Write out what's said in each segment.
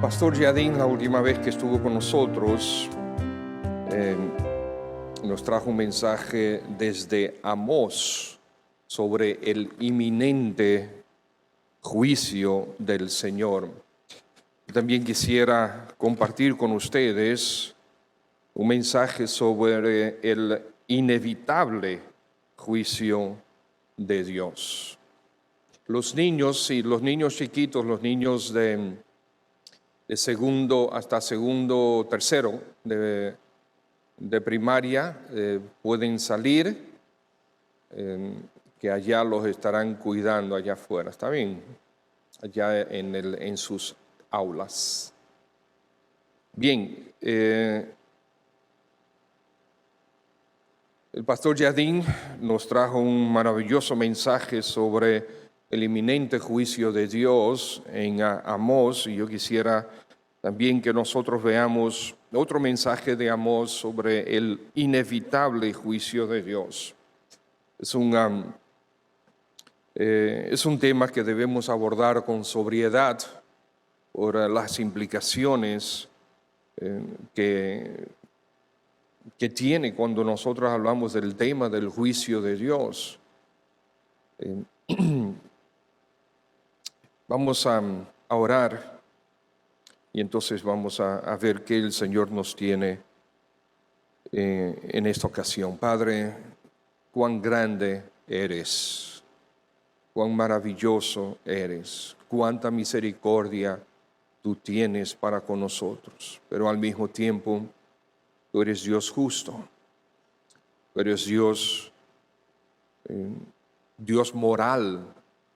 Pastor Yadín, la última vez que estuvo con nosotros, nos trajo un mensaje desde Amós sobre el inminente juicio del Señor. También quisiera compartir con ustedes un mensaje sobre el inevitable juicio de Dios. Los niños chiquitos, los niños de segundo hasta segundo, tercero de primaria pueden salir, que allá los estarán cuidando allá afuera, ¿está bien? Allá en sus aulas. Bien, el pastor Yadín nos trajo un maravilloso mensaje sobre el inminente juicio de Dios en Amós, y yo quisiera también que nosotros veamos otro mensaje de Amós sobre el inevitable juicio de Dios. Es un tema que debemos abordar con sobriedad por las implicaciones que tiene cuando nosotros hablamos del tema del juicio de Dios. Vamos a orar y entonces vamos a ver qué el Señor nos tiene en esta ocasión. Padre, cuán grande eres, cuán maravilloso eres, cuánta misericordia tú tienes para con nosotros, pero al mismo tiempo tú eres Dios justo, tú eres Dios moral,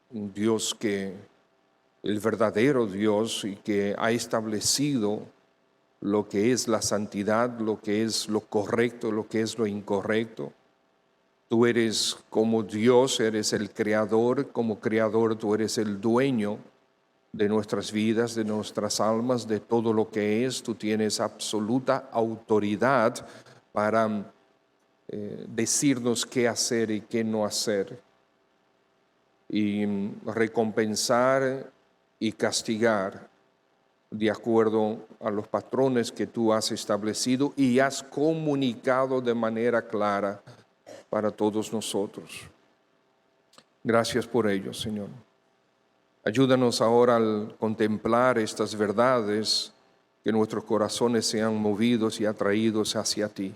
un Dios el verdadero Dios, y que ha establecido lo que es la santidad, lo que es lo correcto, lo que es lo incorrecto. Tú eres como Dios, eres el creador, como creador tú eres el dueño de nuestras vidas, de nuestras almas, de todo lo que es. Tú tienes absoluta autoridad para decirnos qué hacer y qué no hacer, y recompensar y castigar de acuerdo a los patrones que tú has establecido y has comunicado de manera clara para todos nosotros. Gracias por ello, Señor. Ayúdanos ahora al contemplar estas verdades, que nuestros corazones sean movidos y atraídos hacia ti,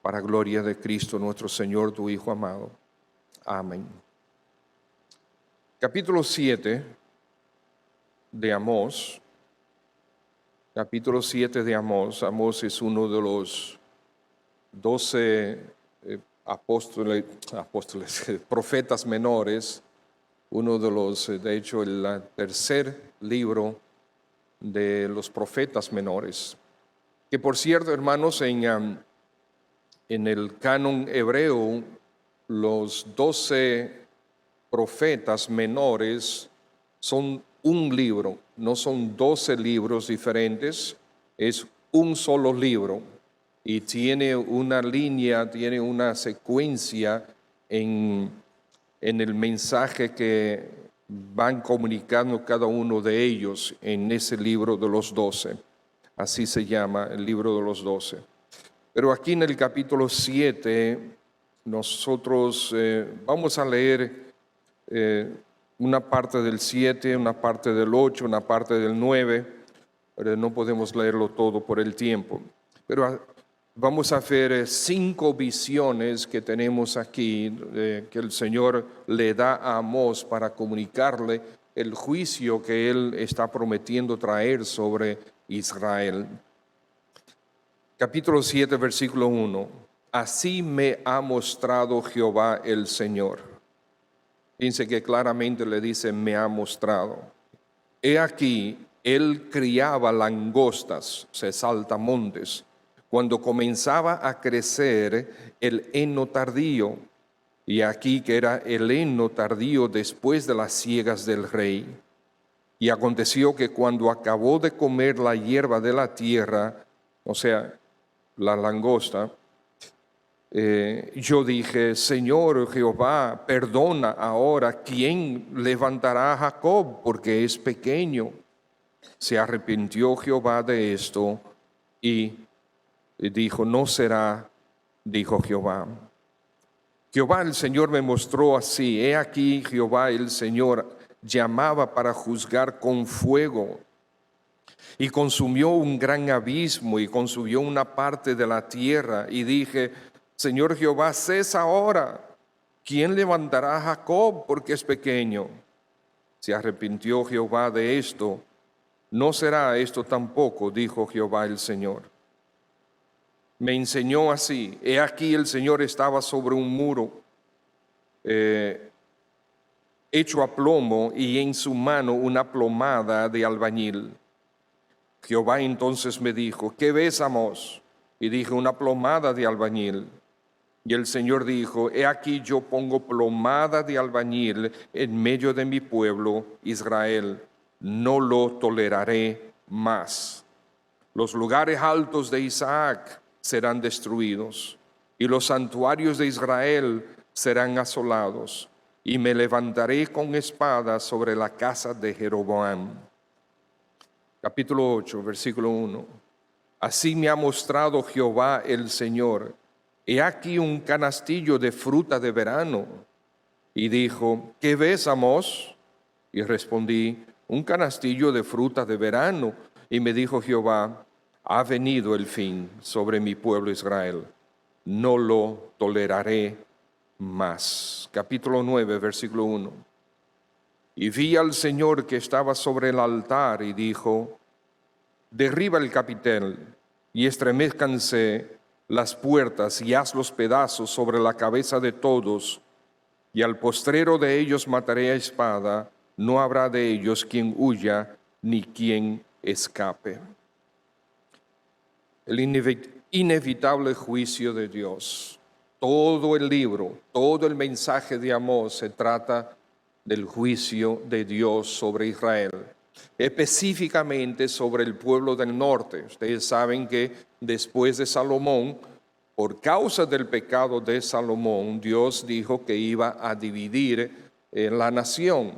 para gloria de Cristo nuestro Señor, tu Hijo amado. Amén. Capítulo 7 de Amós. Capítulo 7 de Amós. Amós es uno de los 12 profetas menores, uno de los, de hecho, el tercer libro de los profetas menores. Que por cierto, hermanos, en el canon hebreo, los 12 profetas menores son un libro, no son 12 libros diferentes, es un solo libro y tiene una línea, tiene una secuencia en el mensaje que van comunicando cada uno de ellos en ese libro de los 12. Así se llama el libro de los 12. Pero aquí en el capítulo 7 nosotros vamos a leer una parte del 7, una parte del 8, una parte del 9, pero no podemos leerlo todo por el tiempo. Pero vamos a ver 5 visiones que tenemos aquí, que el Señor le da a Amós para comunicarle el juicio que Él está prometiendo traer sobre Israel. Capítulo 7, versículo 1. Así me ha mostrado Jehová el Señor. Fíjense que claramente le dice, me ha mostrado. He aquí, él criaba langostas, o sea, saltamontes, cuando comenzaba a crecer el heno tardío. Y aquí que era el heno tardío después de las siegas del rey. Y aconteció que cuando acabó de comer la hierba de la tierra, o sea, la langosta, yo dije, Señor Jehová, perdona ahora, ¿quién levantará a Jacob? Porque es pequeño. Se arrepintió Jehová de esto y dijo, no será, dijo Jehová. Jehová el Señor me mostró así, he aquí Jehová el Señor llamaba para juzgar con fuego, y consumió un gran abismo y consumió una parte de la tierra. Y dije, Señor Jehová, cesa ahora. ¿Quién levantará a Jacob porque es pequeño? Se arrepintió Jehová de esto. No será esto tampoco, dijo Jehová el Señor. Me enseñó así. He aquí el Señor estaba sobre un muro hecho a plomo y en su mano una plomada de albañil. Jehová entonces me dijo, ¿qué ves, Amós? Y dije, una plomada de albañil. Y el Señor dijo, he aquí yo pongo plomada de albañil en medio de mi pueblo Israel. No lo toleraré más. Los lugares altos de Isaac serán destruidos, y los santuarios de Israel serán asolados, y me levantaré con espada sobre la casa de Jeroboam. Capítulo 8, versículo 1. Así me ha mostrado Jehová el Señor. He aquí un canastillo de fruta de verano. Y dijo, ¿qué ves, Amós? Y respondí, un canastillo de fruta de verano. Y me dijo Jehová, ha venido el fin sobre mi pueblo Israel. No lo toleraré más. Capítulo 9, versículo 1. Y vi al Señor que estaba sobre el altar y dijo, derriba el capitel y estremezcanse las puertas y haz los pedazos sobre la cabeza de todos, y al postrero de ellos mataré a espada, no habrá de ellos quien huya ni quien escape. El inevitable juicio de Dios. Todo el libro, todo el mensaje de Amós se trata del juicio de Dios sobre Israel, específicamente sobre el pueblo del norte. Ustedes saben que después de Salomón, por causa del pecado de Salomón, Dios dijo que iba a dividir la nación.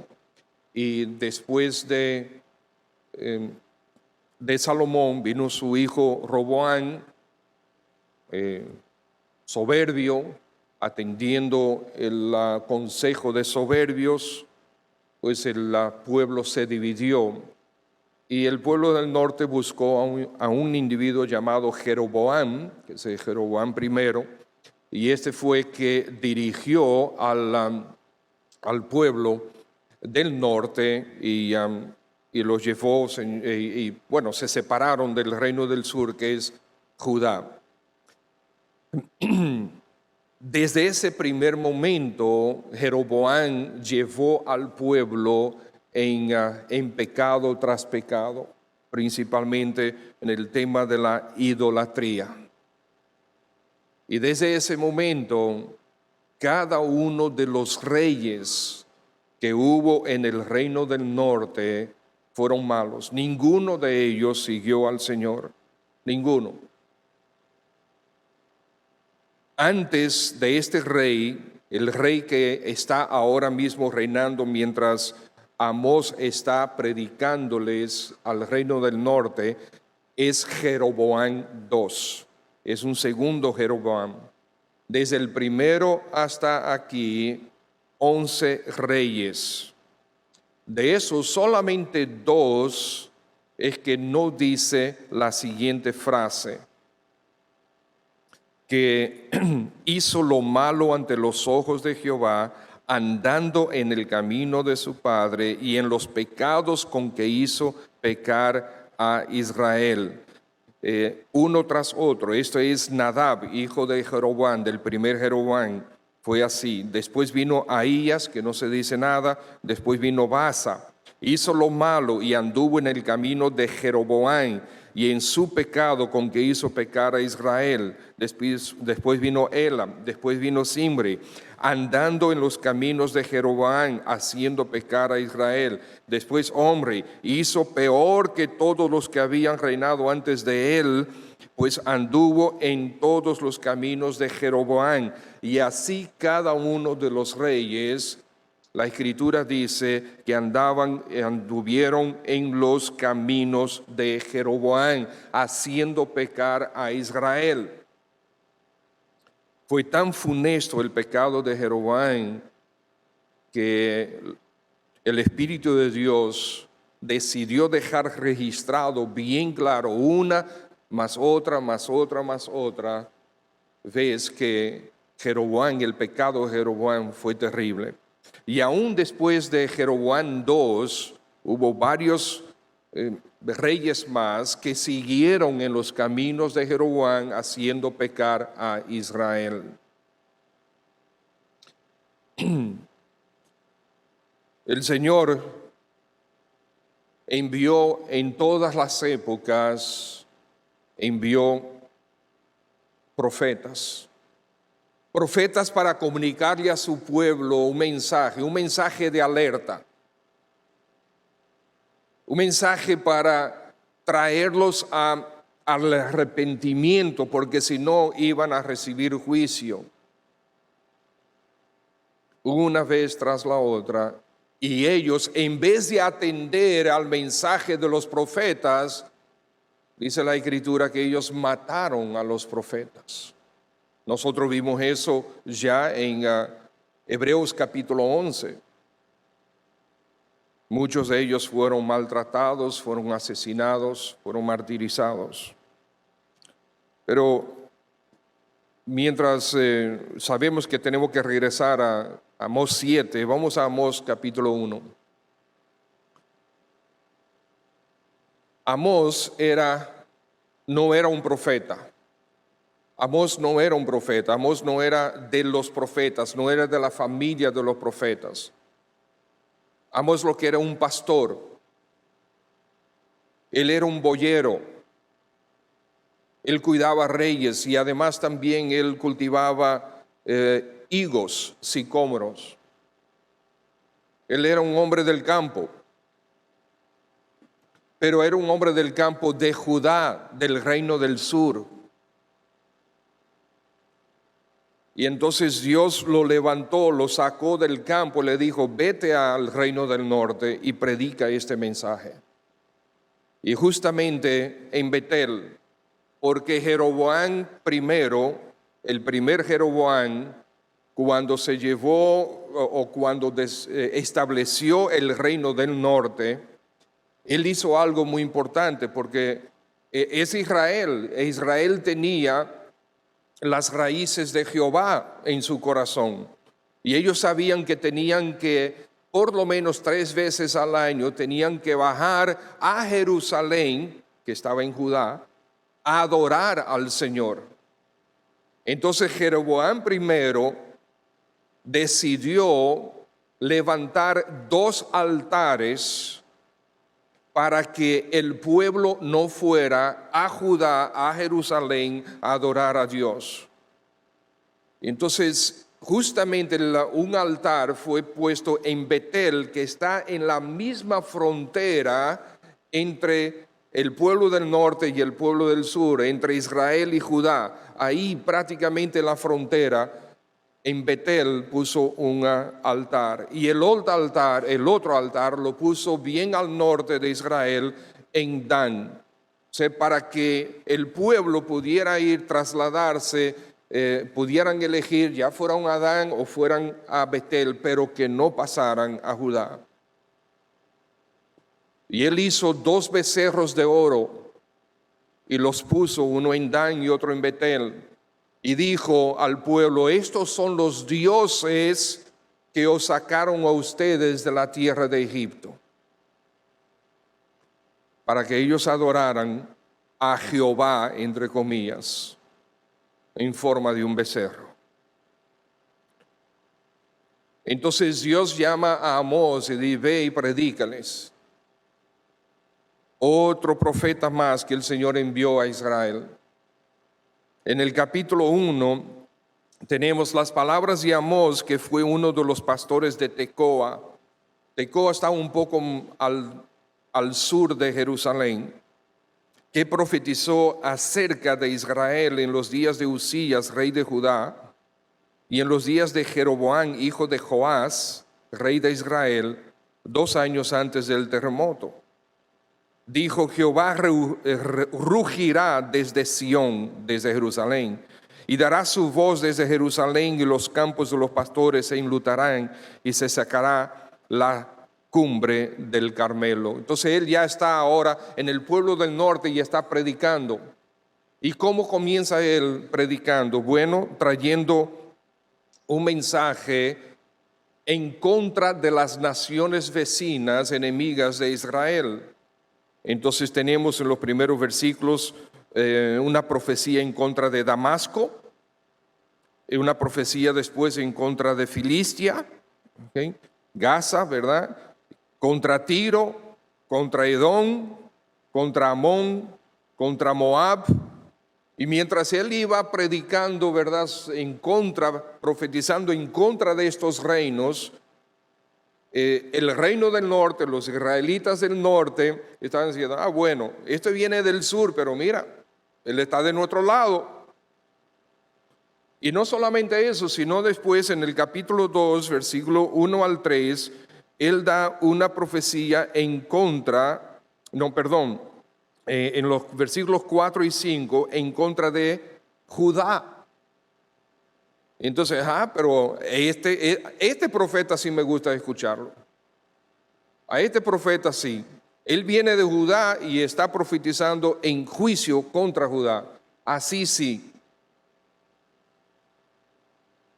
Y después de Salomón vino su hijo Roboam, soberbio, atendiendo el consejo de soberbios, pues el pueblo se dividió y el pueblo del norte buscó a un individuo llamado Jeroboam, que es Jeroboam I, y este fue que dirigió al pueblo del norte y los llevó, y bueno, se separaron del reino del sur, que es Judá. Desde ese primer momento, Jeroboam llevó al pueblo en pecado tras pecado, principalmente en el tema de la idolatría. Y desde ese momento, cada uno de los reyes que hubo en el reino del norte fueron malos. Ninguno de ellos siguió al Señor, ninguno. Antes de este rey, el rey que está ahora mismo reinando mientras Amós está predicándoles al reino del norte, es Jeroboam II. Es un segundo Jeroboam. Desde el primero hasta aquí, 11 reyes. De esos, solamente 2 es que no dice la siguiente frase, que hizo lo malo ante los ojos de Jehová, andando en el camino de su padre y en los pecados con que hizo pecar a Israel. Uno tras otro. Esto es Nadab, hijo de Jeroboam, del primer Jeroboam. Fue así. Después vino Ahías, que no se dice nada. Después vino Basa. Hizo lo malo y anduvo en el camino de Jeroboam y en su pecado con que hizo pecar a Israel. Después vino Elam, después vino Zimri, andando en los caminos de Jeroboam, haciendo pecar a Israel. Después Omri hizo peor que todos los que habían reinado antes de él, pues anduvo en todos los caminos de Jeroboam. Y así cada uno de los reyes la Escritura dice que anduvieron en los caminos de Jeroboam, haciendo pecar a Israel. Fue tan funesto el pecado de Jeroboam que el Espíritu de Dios decidió dejar registrado bien claro una más otra, más otra, más otra vez que Jeroboam, el pecado de Jeroboam fue terrible. Y aún después de Jeroboam II, hubo varios reyes más que siguieron en los caminos de Jeroboam haciendo pecar a Israel. El Señor envió en todas las épocas, envió profetas para comunicarle a su pueblo un mensaje de alerta, un mensaje para traerlos al arrepentimiento, porque si no iban a recibir juicio una vez tras la otra. Y ellos, en vez de atender al mensaje de los profetas, dice la Escritura que ellos mataron a los profetas. Nosotros vimos eso ya en Hebreos capítulo 11. Muchos de ellos fueron maltratados, fueron asesinados, fueron martirizados. Pero mientras sabemos que tenemos que regresar a Amós 7, vamos a Amós capítulo 1. Amós no era un profeta. Amós no era un profeta. Amós no era de los profetas, no era de la familia de los profetas. Amós lo que era un pastor. Él era un boyero. Él cuidaba reyes y además también él cultivaba higos, sicómoros. Él era un hombre del campo, pero era un hombre del campo de Judá, del reino del sur. Y entonces Dios lo levantó, lo sacó del campo, le dijo, vete al reino del norte y predica este mensaje. Y justamente en Betel, porque Jeroboam primero, el primer Jeroboam, cuando se llevó o cuando estableció el reino del norte, él hizo algo muy importante porque es Israel. Israel tenía las raíces de Jehová en su corazón. Y ellos sabían que tenían que, por lo menos 3 veces al año, tenían que bajar a Jerusalén, que estaba en Judá, a adorar al Señor. Entonces Jeroboam primero decidió levantar 2 altares para que el pueblo no fuera a Judá, a Jerusalén, a adorar a Dios. Entonces, justamente un altar fue puesto en Betel, que está en la misma frontera entre el pueblo del norte y el pueblo del sur, entre Israel y Judá. Ahí prácticamente en la frontera, en Betel puso un altar. Y el otro altar lo puso bien al norte de Israel, en Dan. O sea, para que el pueblo pudiera trasladarse, pudieran elegir, ya fueran a Dan o fueran a Betel, pero que no pasaran a Judá. Y él hizo 2 becerros de oro y los puso, uno en Dan y otro en Betel. Y dijo al pueblo, estos son los dioses que os sacaron a ustedes de la tierra de Egipto, para que ellos adoraran a Jehová, entre comillas, en forma de un becerro. Entonces Dios llama a Amós y dice, ve y predícales. Otro profeta más que el Señor envió a Israel. En el capítulo 1 tenemos las palabras de Amós, que fue uno de los pastores de Tecoa. Tecoa está un poco al sur de Jerusalén, que profetizó acerca de Israel en los días de Usías, rey de Judá, y en los días de Jeroboam, hijo de Joás, rey de Israel, 2 años antes del terremoto. Dijo: Jehová rugirá desde Sión, desde Jerusalén, y dará su voz desde Jerusalén, y los campos de los pastores se enlutarán, y se sacará la cumbre del Carmelo. Entonces él ya está ahora en el pueblo del norte y está predicando. ¿Y cómo comienza él predicando? Bueno, trayendo un mensaje en contra de las naciones vecinas enemigas de Israel. Entonces tenemos en los primeros versículos una profecía en contra de Damasco, una profecía después en contra de Filistia, ¿okay? Gaza, ¿verdad? Contra Tiro, contra Edom, contra Amón, contra Moab. Y mientras él iba predicando, ¿verdad?, profetizando en contra de estos reinos, el reino del norte, los israelitas del norte, estaban diciendo: bueno, esto viene del sur, pero mira, él está de nuestro lado. Y no solamente eso, sino después en el capítulo 2, versículo 1 al 3, él da una profecía en contra, en los versículos 4 y 5, en contra de Judá. Entonces, pero este profeta sí me gusta escucharlo. A este profeta sí. Él viene de Judá y está profetizando en juicio contra Judá. Así sí.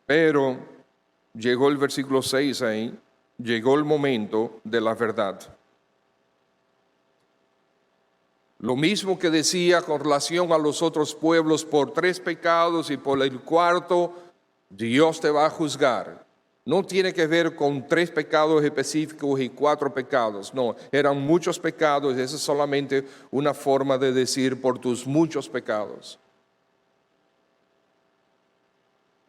Pero llegó el versículo 6 ahí, llegó el momento de la verdad. Lo mismo que decía con relación a los otros pueblos: por 3 pecados y por el cuarto Dios te va a juzgar. No tiene que ver con 3 pecados específicos y 4 pecados. No, eran muchos pecados. Esa es solamente una forma de decir: por tus muchos pecados.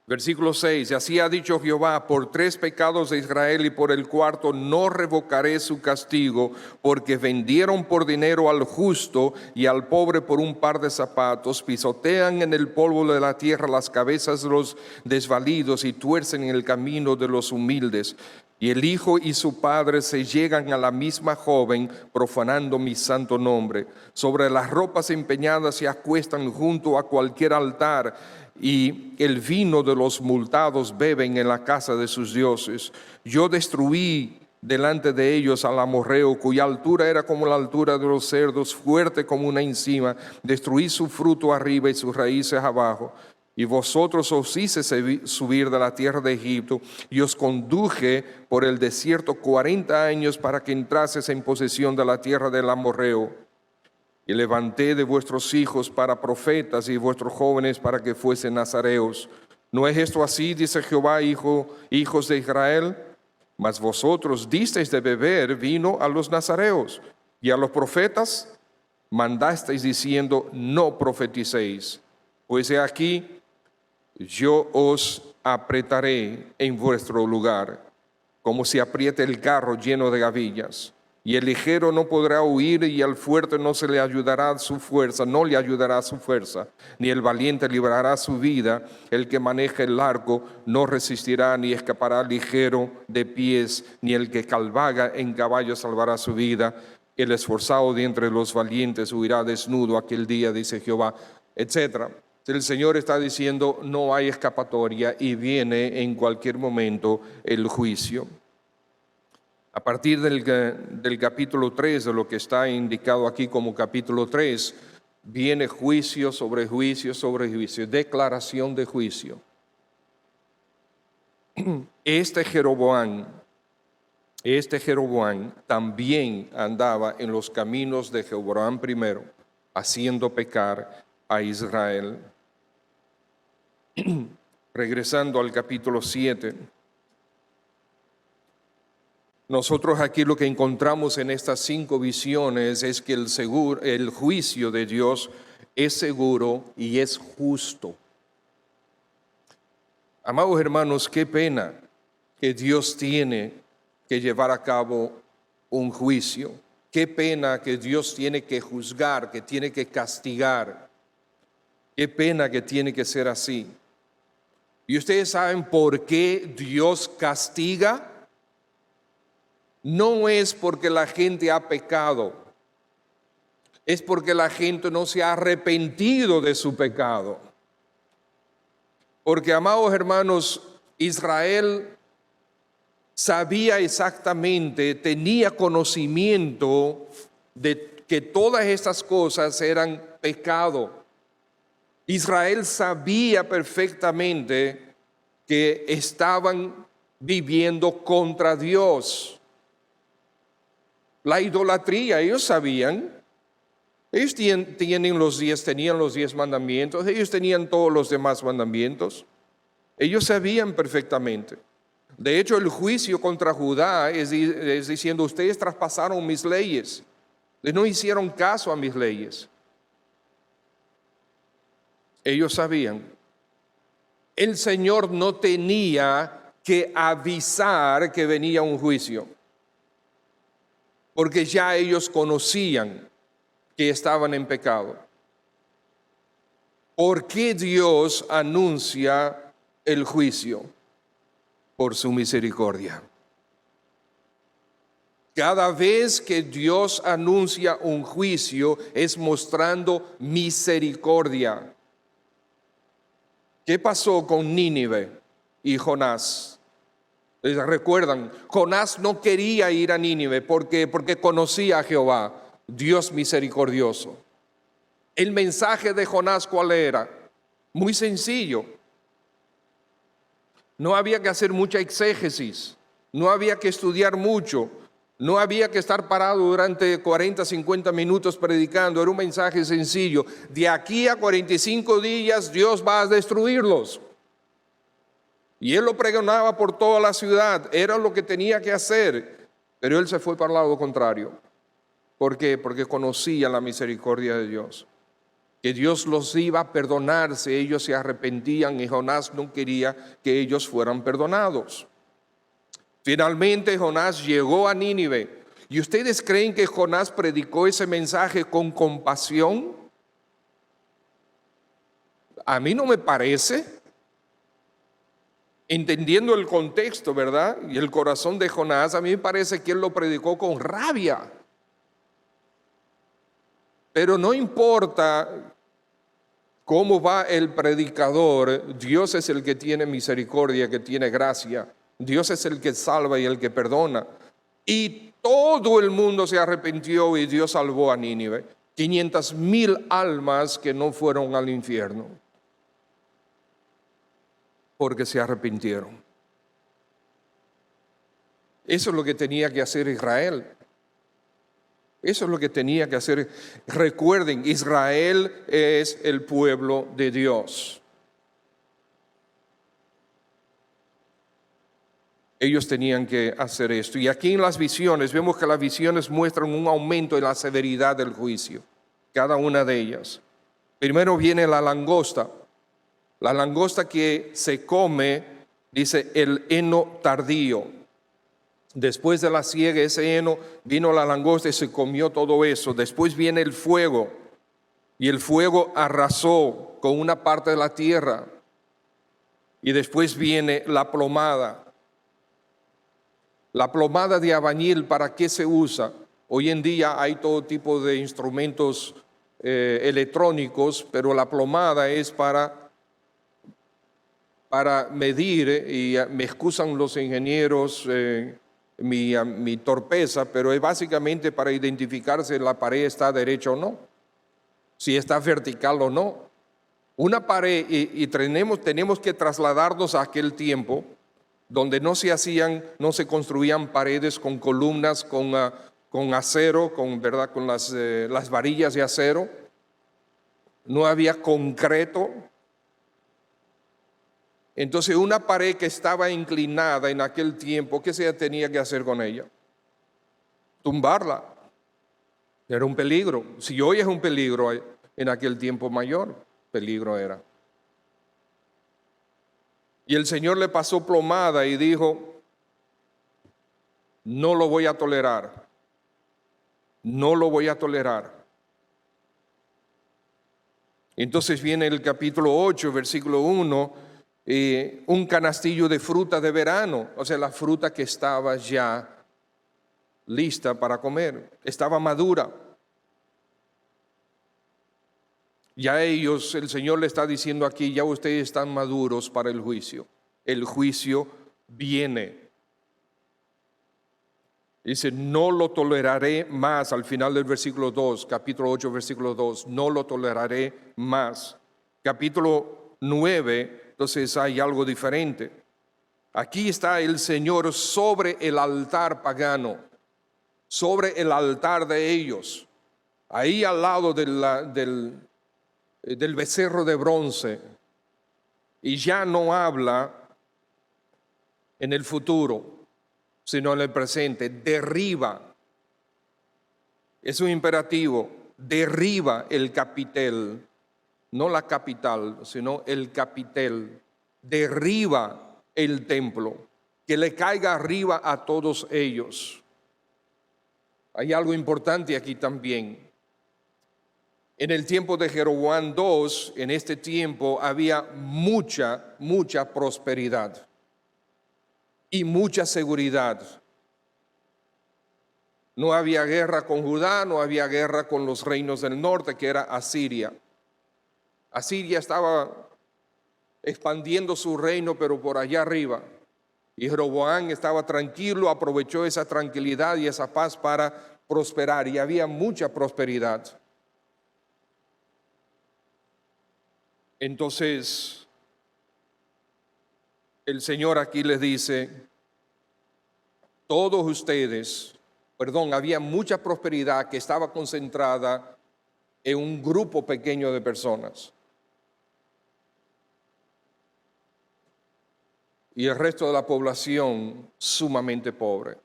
Versículo 6, así ha dicho Jehová: por 3 pecados de Israel y por el cuarto no revocaré su castigo, porque vendieron por dinero al justo y al pobre por un par de zapatos, pisotean en el polvo de la tierra las cabezas de los desvalidos y tuercen el camino de los humildes. Y el hijo y su padre se llegan a la misma joven, profanando mi santo nombre. Sobre las ropas empeñadas se acuestan junto a cualquier altar, y el vino de los multados beben en la casa de sus dioses. Yo destruí delante de ellos al amorreo, cuya altura era como la altura de los cerdos, fuerte como una encima. Destruí su fruto arriba y sus raíces abajo. Y vosotros os hice subir de la tierra de Egipto, y os conduje por el desierto 40 años para que entrases en posesión de la tierra del amorreo. Y levanté de vuestros hijos para profetas y vuestros jóvenes para que fuesen nazareos. ¿No es esto así?, dice Jehová, hijos de Israel. Mas vosotros disteis de beber vino a los nazareos, y a los profetas mandasteis diciendo: no profeticéis. Pues he aquí, yo os apretaré en vuestro lugar, como se aprieta el carro lleno de gavillas. Y el ligero no podrá huir, y al fuerte no le ayudará su fuerza, ni el valiente librará su vida. El que maneja el arco no resistirá, ni escapará ligero de pies, ni el que cabalga en caballo salvará su vida. El esforzado de entre los valientes huirá desnudo aquel día, dice Jehová, etc. El Señor está diciendo: no hay escapatoria, y viene en cualquier momento el juicio. A partir del capítulo 3, de lo que está indicado aquí como capítulo 3, viene juicio sobre juicio sobre juicio, declaración de juicio. Este Jeroboam también andaba en los caminos de Jeroboam I, haciendo pecar a Israel. Regresando al capítulo 7. Nosotros aquí lo que encontramos en estas 5 visiones es que el juicio de Dios es seguro y es justo. Amados hermanos, qué pena que Dios tiene que llevar a cabo un juicio. Qué pena que Dios tiene que juzgar, que tiene que castigar. Qué pena que tiene que ser así. ¿Y ustedes saben por qué Dios castiga? no es porque la gente ha pecado, es porque la gente no se ha arrepentido de su pecado. Porque, amados hermanos, Israel sabía exactamente, tenía conocimiento de que todas estas cosas eran pecado. Israel sabía perfectamente que estaban viviendo contra Dios. La idolatría, ellos sabían. Ellos tenían los 10 mandamientos, ellos tenían todos los demás mandamientos. Ellos sabían perfectamente. De hecho, el juicio contra Judá es diciendo, ustedes traspasaron mis leyes, no hicieron caso a mis leyes. Ellos sabían. El Señor no tenía que avisar que venía un juicio, porque ya ellos conocían que estaban en pecado. ¿Por qué Dios anuncia el juicio? Por su misericordia. Cada vez que Dios anuncia un juicio es mostrando misericordia. ¿Qué pasó con Nínive y Jonás? ¿Recuerdan? Jonás no quería ir a Nínive porque conocía a Jehová, Dios misericordioso. El mensaje de Jonás, ¿cuál era? Muy sencillo. No había que hacer mucha exégesis, no había que estudiar mucho, no había que estar parado durante 40, 50 minutos predicando. Era un mensaje sencillo. De aquí a 45 días Dios va a destruirlos. Y él lo pregonaba por toda la ciudad, era lo que tenía que hacer, pero él se fue para el lado contrario. ¿Por qué? Porque conocía la misericordia de Dios, que Dios los iba a perdonar si ellos se arrepentían, y Jonás no quería que ellos fueran perdonados. Finalmente Jonás llegó a Nínive. ¿Y ustedes creen que Jonás predicó ese mensaje con compasión? A mí no me parece. Entendiendo el contexto, ¿verdad? Y el corazón de Jonás, a mí me parece que él lo predicó con rabia. Pero no importa cómo va el predicador, Dios es el que tiene misericordia, que tiene gracia. Dios es el que salva y el que perdona. Y todo el mundo se arrepintió y Dios salvó a Nínive. 500,000 almas que no fueron al infierno, porque se arrepintieron. Eso es lo que tenía que hacer Israel. Eso es lo que tenía que hacer. Recuerden, Israel es el pueblo de Dios. Ellos tenían que hacer esto. Y aquí en las visiones, vemos que las visiones muestran un aumento en la severidad del juicio. Cada una de ellas. Primero viene la langosta. La langosta que se come, dice, el heno tardío. Después de la siega, ese heno, vino la langosta y se comió todo eso. Después viene el fuego, y el fuego arrasó con una parte de la tierra. Y después viene la plomada. La plomada de albañil, ¿para qué se usa? Hoy en día hay todo tipo de instrumentos electrónicos, pero la plomada es para medir, y me excusan los ingenieros mi torpeza, pero es básicamente para identificar si la pared está derecha o no, si está vertical o no. Una pared, y tenemos que trasladarnos a aquel tiempo donde no se construían paredes con columnas, con acero, ¿verdad? Con las varillas de acero. No había concreto. Entonces, una pared que estaba inclinada en aquel tiempo, ¿qué se tenía que hacer con ella? Tumbarla. Era un peligro. Si hoy es un peligro, en aquel tiempo mayor peligro era. Y el Señor le pasó plomada y dijo, no lo voy a tolerar. No lo voy a tolerar. Entonces viene el capítulo 8, versículo 1, un canastillo de fruta de verano, o sea, la fruta que estaba ya lista para comer, estaba madura. Ya ellos, el Señor le está diciendo aquí, ya ustedes están maduros para el juicio. El juicio viene. Dice, no lo toleraré más, al final del versículo 2, capítulo 8, versículo 2, no lo toleraré más. Capítulo 9, entonces hay algo diferente. Aquí está el Señor sobre el altar pagano, sobre el altar de ellos, ahí al lado del becerro de bronce, y ya no habla en el futuro, sino en el presente. Derriba, es un imperativo, derriba el capitel, no la capital, sino el capitel, derriba el templo, que le caiga arriba a todos ellos. Hay algo importante aquí también. En el tiempo de Jeroboam II, en este tiempo había mucha prosperidad y mucha seguridad. No había guerra con Judá, no había guerra con los reinos del norte, que era Asiria. Asiria estaba expandiendo su reino, pero por allá arriba. Y Jeroboam estaba tranquilo, aprovechó esa tranquilidad y esa paz para prosperar, y había mucha prosperidad. Entonces, el Señor aquí les dice, todos ustedes, había mucha prosperidad que estaba concentrada en un grupo pequeño de personas. Y el resto de la población sumamente pobre.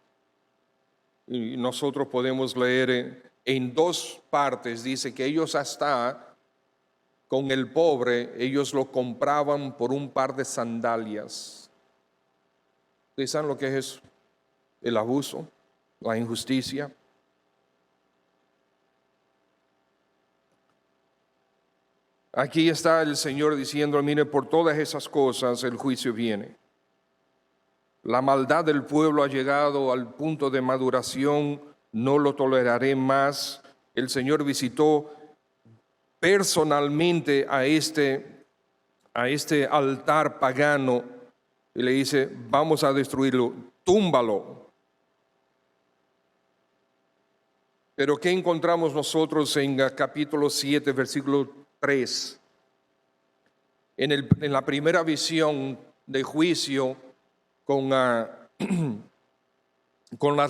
Y nosotros podemos leer en dos partes, dice que ellos hasta con el pobre, ellos lo compraban por un par de sandalias. ¿Ustedes saben lo que es eso? El abuso, la injusticia. Aquí está el Señor diciendo, mire, por todas esas cosas el juicio viene. La maldad del pueblo ha llegado al punto de maduración, no lo toleraré más. El Señor visitó personalmente a este altar pagano y le dice, vamos a destruirlo, túmbalo. Pero ¿qué encontramos nosotros en capítulo 7, versículo 3? En la primera visión de juicio con las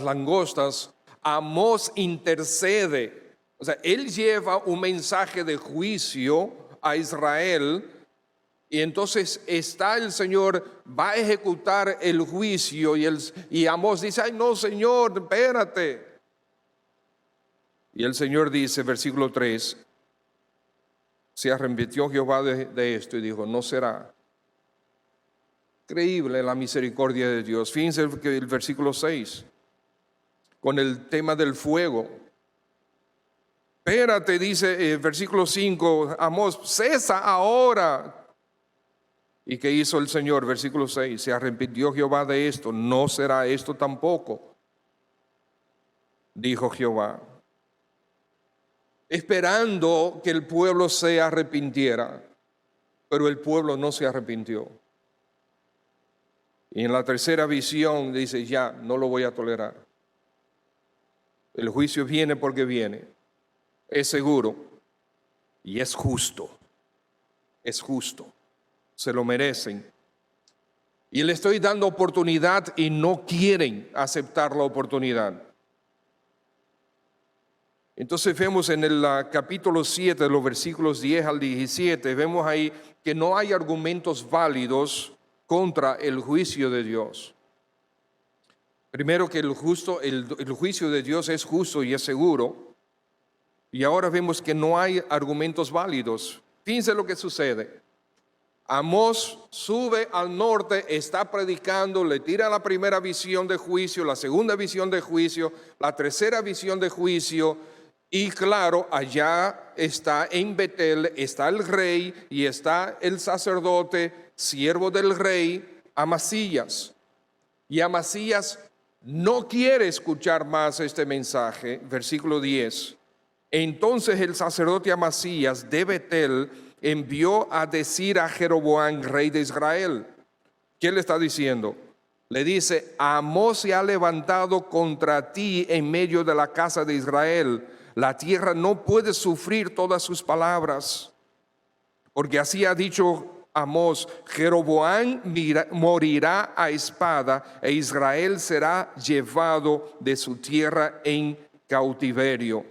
langostas, Amós intercede. O sea, él lleva un mensaje de juicio a Israel, y entonces está el Señor, va a ejecutar el juicio, y Amós dice, ay no, Señor, espérate. Y el Señor dice, versículo 3, se arrepintió Jehová de esto y dijo, no será. Increíble la misericordia de Dios. Fíjense que el versículo 6, con el tema del fuego. Espérate, dice versículo 5, Amós, cesa ahora. ¿Y qué hizo el Señor? Versículo 6, se arrepintió Jehová de esto, no será esto tampoco, dijo Jehová. Esperando que el pueblo se arrepintiera, pero el pueblo no se arrepintió. Y en la tercera visión dice, ya, no lo voy a tolerar. El juicio viene porque viene. Es seguro y es justo. Es justo. Se lo merecen. Y le estoy dando oportunidad y no quieren aceptar la oportunidad. Entonces vemos en el capítulo 7, los versículos 10 al 17, vemos ahí que no hay argumentos válidos contra el juicio de Dios. Primero que el juicio de Dios es justo y es seguro. Y ahora vemos que no hay argumentos válidos. Fíjense lo que sucede. Amós sube al norte, está predicando, le tira la primera visión de juicio, la segunda visión de juicio, la tercera visión de juicio. Y claro, allá está en Betel, está el rey y está el sacerdote, siervo del rey, Amasías. Y Amasías no quiere escuchar más este mensaje. Versículo 10. Entonces el sacerdote Amasías de Betel envió a decir a Jeroboam, rey de Israel. ¿Qué le está diciendo? Le dice: Amós se ha levantado contra ti en medio de la casa de Israel. La tierra no puede sufrir todas sus palabras. Porque así ha dicho Amós: Jeroboam morirá a espada e Israel será llevado de su tierra en cautiverio.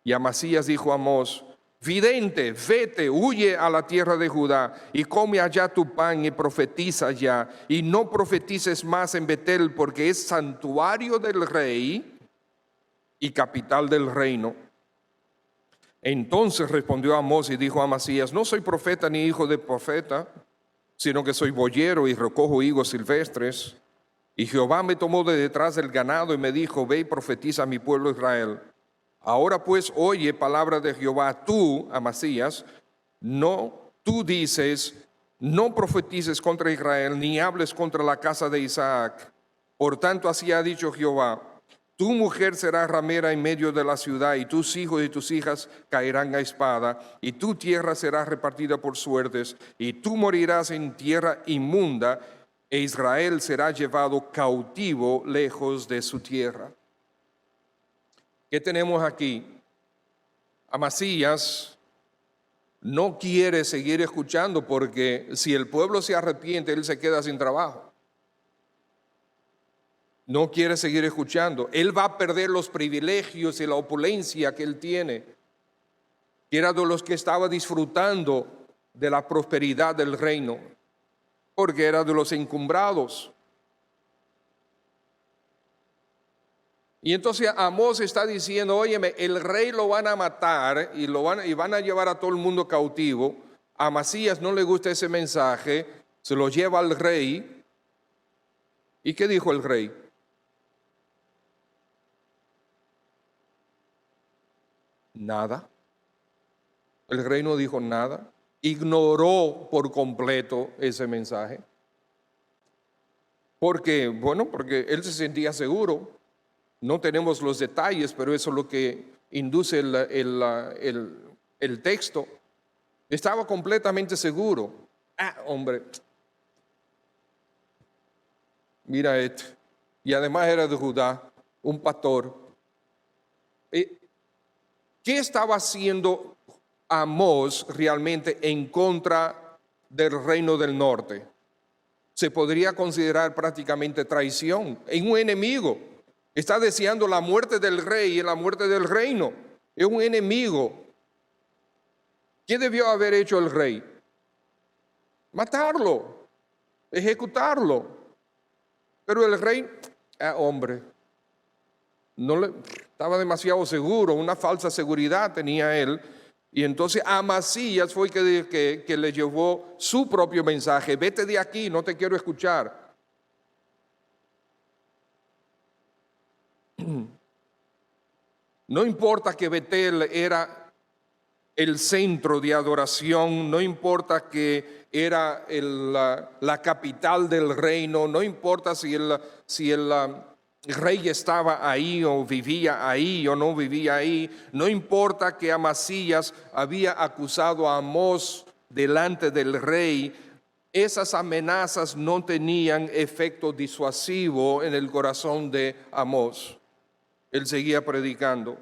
Y Amasías dijo a Amós: vidente, vete, huye a la tierra de Judá y come allá tu pan y profetiza allá, y no profetices más en Betel, porque es santuario del rey y capital del reino. Entonces respondió Amós y dijo a Amasías: no soy profeta ni hijo de profeta, sino que soy boyero y recojo higos silvestres. Y Jehová me tomó de detrás del ganado y me dijo: ve y profetiza a mi pueblo Israel. Ahora pues oye palabra de Jehová, tú, Amasías, tú dices: no profetices contra Israel, ni hables contra la casa de Isaac. Por tanto, así ha dicho Jehová: tu mujer será ramera en medio de la ciudad, y tus hijos y tus hijas caerán a espada, y tu tierra será repartida por suertes, y tú morirás en tierra inmunda, e Israel será llevado cautivo lejos de su tierra. ¿Qué tenemos aquí? Amasías no quiere seguir escuchando, porque si el pueblo se arrepiente, él se queda sin trabajo. No quiere seguir escuchando. Él va a perder los privilegios y la opulencia que él tiene, que era de los que estaba disfrutando de la prosperidad del reino, porque era de los encumbrados. Y entonces Amós está diciendo: óyeme, el rey lo van a matar y van a llevar a todo el mundo cautivo. A Amasías no le gusta ese mensaje, se lo lleva al rey. ¿Y qué dijo el rey? Nada. El rey no dijo nada. Ignoró por completo ese mensaje. Porque él se sentía seguro. No tenemos los detalles, pero eso es lo que induce el texto. Estaba completamente seguro. Hombre, mira esto. Y además era de Judá, un pastor. ¿Qué estaba haciendo Amós realmente en contra del reino del norte? Se podría considerar prácticamente traición en un enemigo. Está deseando la muerte del rey y la muerte del reino. Es un enemigo. ¿Qué debió haber hecho el rey? Matarlo, ejecutarlo. Pero el rey, hombre, estaba demasiado seguro, una falsa seguridad tenía él. Y entonces Amasías fue que le llevó su propio mensaje: vete de aquí, no te quiero escuchar. No importa que Betel era el centro de adoración, no importa que era la capital del reino, no importa si el rey estaba ahí o vivía ahí o no vivía ahí, no importa que Amasías había acusado a Amós delante del rey. Esas amenazas no tenían efecto disuasivo en el corazón de Amós. Él seguía predicando.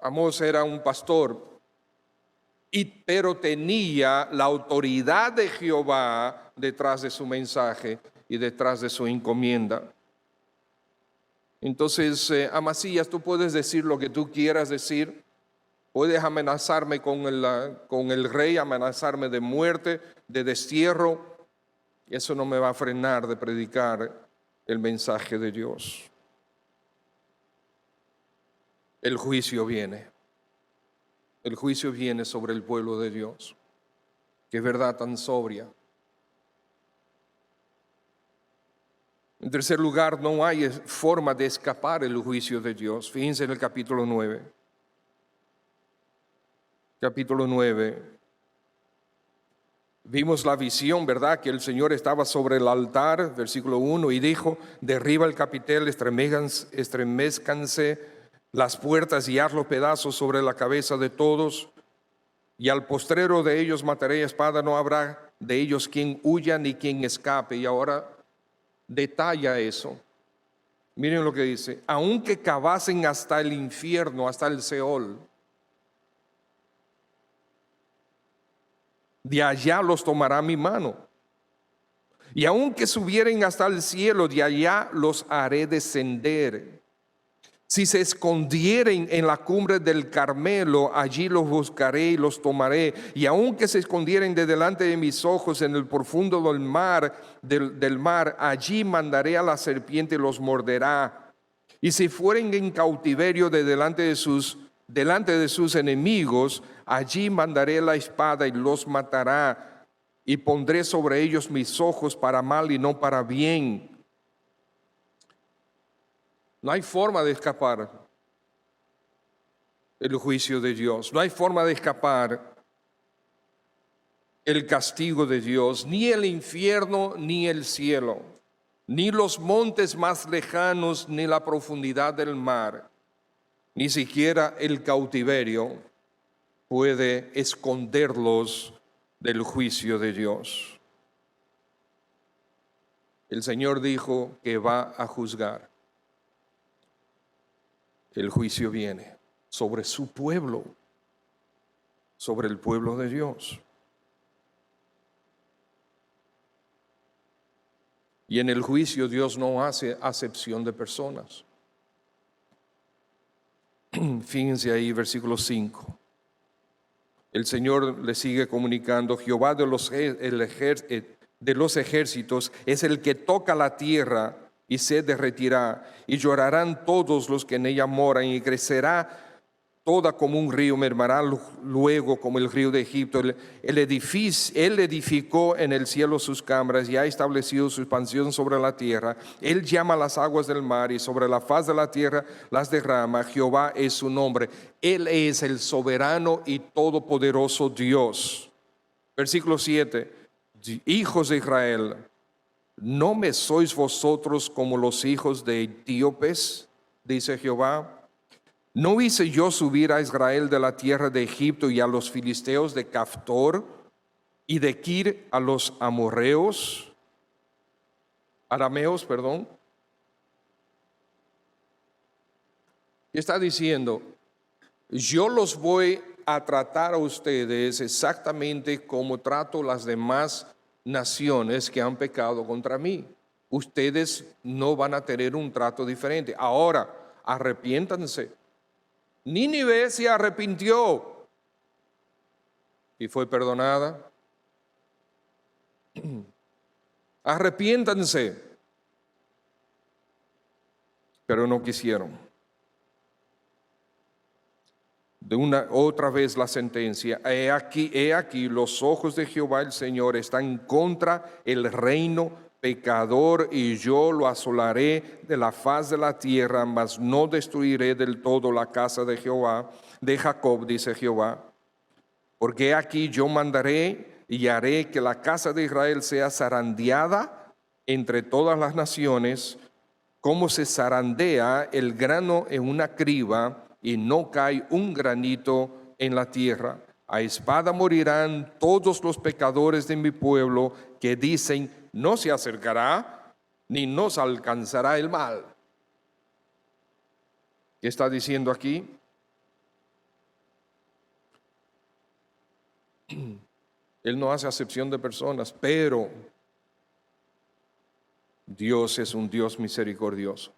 Amós era un pastor, pero tenía la autoridad de Jehová detrás de su mensaje y detrás de su encomienda. Entonces, Amasías, tú puedes decir lo que tú quieras decir. Puedes amenazarme con el rey, amenazarme de muerte, de destierro. Eso no me va a frenar de predicar el mensaje de Dios. El juicio viene. El juicio viene sobre el pueblo de Dios. Qué verdad tan sobria. En tercer lugar, no hay forma de escapar el juicio de Dios. Fíjense en el capítulo 9. Capítulo 9. Vimos la visión, ¿verdad? Que el Señor estaba sobre el altar, versículo 1, y dijo, derriba el capitel, estremezcanse las puertas y hazlo pedazos sobre la cabeza de todos, y al postrero de ellos mataré a espada, no habrá de ellos quien huya ni quien escape. Y ahora detalla eso. Miren lo que dice, aunque cavasen hasta el infierno, hasta el Seol, de allá los tomará mi mano. Y aunque subieren hasta el cielo, de allá los haré descender. Si se escondieren en la cumbre del Carmelo, allí los buscaré y los tomaré. Y aunque se escondieren de delante de mis ojos en el profundo del mar, allí mandaré a la serpiente y los morderá. Y si fueren en cautiverio de delante de sus enemigos, allí mandaré la espada y los matará. Y pondré sobre ellos mis ojos para mal y no para bien. No hay forma de escapar el juicio de Dios. No hay forma de escapar el castigo de Dios, ni el infierno, ni el cielo, ni los montes más lejanos, ni la profundidad del mar, ni siquiera el cautiverio puede esconderlos del juicio de Dios. El Señor dijo que va a juzgar. El juicio viene sobre su pueblo, sobre el pueblo de Dios. Y en el juicio Dios no hace acepción de personas. Fíjense ahí, versículo 5. El Señor le sigue comunicando, Jehová de los ejércitos es el que toca la tierra y se derretirá, y llorarán todos los que en ella moran, y crecerá toda como un río, mermará luego como el río de Egipto. Él edificó en el cielo sus cámaras y ha establecido su expansión sobre la tierra. Él llama las aguas del mar y sobre la faz de la tierra las derrama. Jehová es su nombre. Él es el soberano y todopoderoso Dios. Versículo 7. Hijos de Israel, ¿no me sois vosotros como los hijos de etíopes? Dice Jehová. ¿No hice yo subir a Israel de la tierra de Egipto y a los filisteos de Caftor y de Kir a los arameos? Está diciendo, yo los voy a tratar a ustedes exactamente como trato las demás naciones que han pecado contra mí. Ustedes no van a tener un trato diferente. Ahora, arrepiéntanse. Nínive se arrepintió y fue perdonada. Arrepiéntanse, pero no quisieron. De otra vez la sentencia, he aquí, los ojos de Jehová el Señor están contra el reino pecador, y yo lo asolaré de la faz de la tierra, mas no destruiré del todo la casa de Jehová, de Jacob, dice Jehová. Porque aquí yo mandaré y haré que la casa de Israel sea zarandeada entre todas las naciones, como se zarandea el grano en una criba, y no cae un granito en la tierra. A espada morirán todos los pecadores de mi pueblo que dicen, no se acercará ni nos alcanzará el mal. ¿Qué está diciendo aquí? Él no hace acepción de personas, pero Dios es un Dios misericordioso.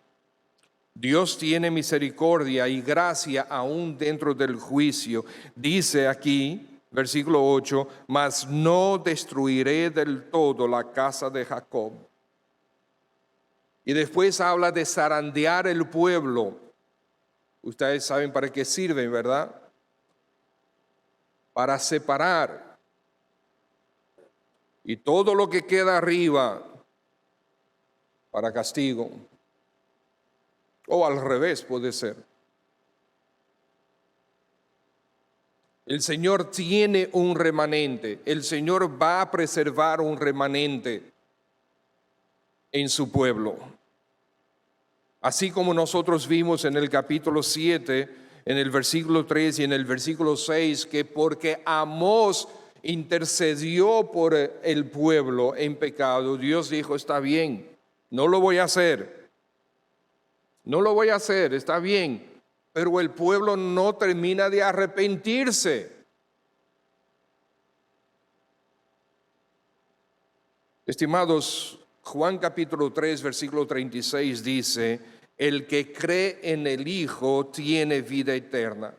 Dios tiene misericordia y gracia aún dentro del juicio. Dice aquí, versículo 8, mas no destruiré del todo la casa de Jacob. Y después habla de zarandear el pueblo. Ustedes saben para qué sirven, ¿verdad? Para separar. Y todo lo que queda arriba, para castigo. O al revés puede ser. El Señor tiene un remanente. El Señor va a preservar un remanente en su pueblo. Así como nosotros vimos en el capítulo 7, en el versículo 3 y en el versículo 6, que porque Amós intercedió por el pueblo en pecado, Dios dijo, está bien, no lo voy a hacer. No lo voy a hacer, está bien. Pero el pueblo no termina de arrepentirse. Estimados, Juan capítulo 3, versículo 36 dice, el que cree en el Hijo tiene vida eterna,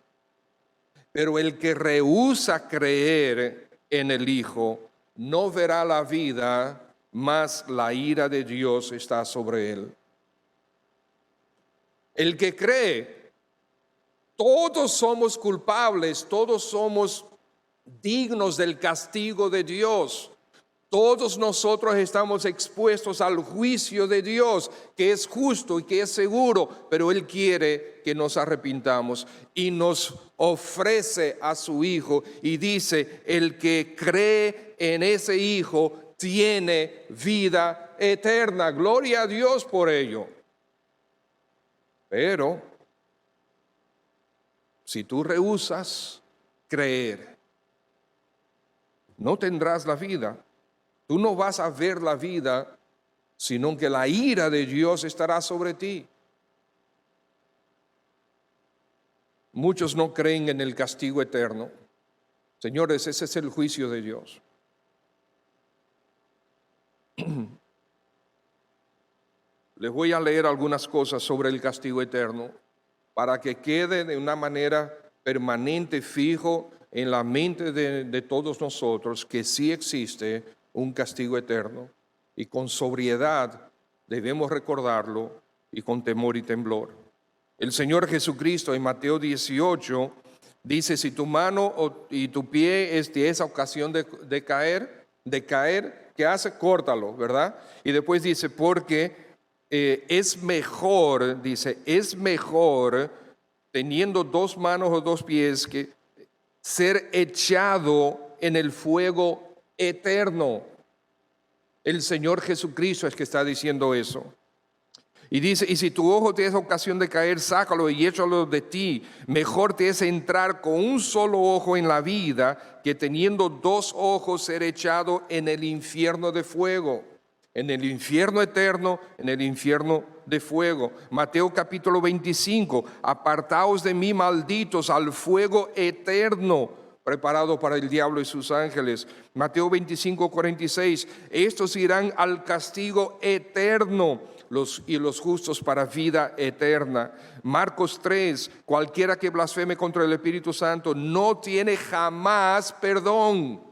pero el que rehúsa creer en el Hijo no verá la vida, mas la ira de Dios está sobre él. El que cree, todos somos culpables, todos somos dignos del castigo de Dios. Todos nosotros estamos expuestos al juicio de Dios, que es justo y que es seguro, pero Él quiere que nos arrepintamos y nos ofrece a su Hijo y dice, el que cree en ese Hijo tiene vida eterna. Gloria a Dios por ello. Pero si tú rehusas creer, no tendrás la vida. Tú no vas a ver la vida, sino que la ira de Dios estará sobre ti. Muchos no creen en el castigo eterno. Señores, ese es el juicio de Dios. Les voy a leer algunas cosas sobre el castigo eterno para que quede de una manera permanente, fijo en la mente de todos nosotros que sí existe un castigo eterno y con sobriedad debemos recordarlo y con temor y temblor. El Señor Jesucristo en Mateo 18 dice, si tu mano y tu pie es de esa ocasión de caer, ¿qué hace? Córtalo, ¿verdad? Y después dice, porque es mejor, dice, es mejor teniendo dos manos o dos pies que ser echado en el fuego eterno. El Señor Jesucristo es que está diciendo eso. Y dice, y si tu ojo te es ocasión de caer, sácalo y échalo de ti. Mejor te es entrar con un solo ojo en la vida que teniendo dos ojos ser echado en el infierno de fuego. En el infierno eterno, en el infierno de fuego. Mateo capítulo 25, apartaos de mí, malditos, al fuego eterno preparado para el diablo y sus ángeles. Mateo 25, 46, estos irán al castigo eterno, y los justos para vida eterna. Marcos 3, cualquiera que blasfeme contra el Espíritu Santo no tiene jamás perdón.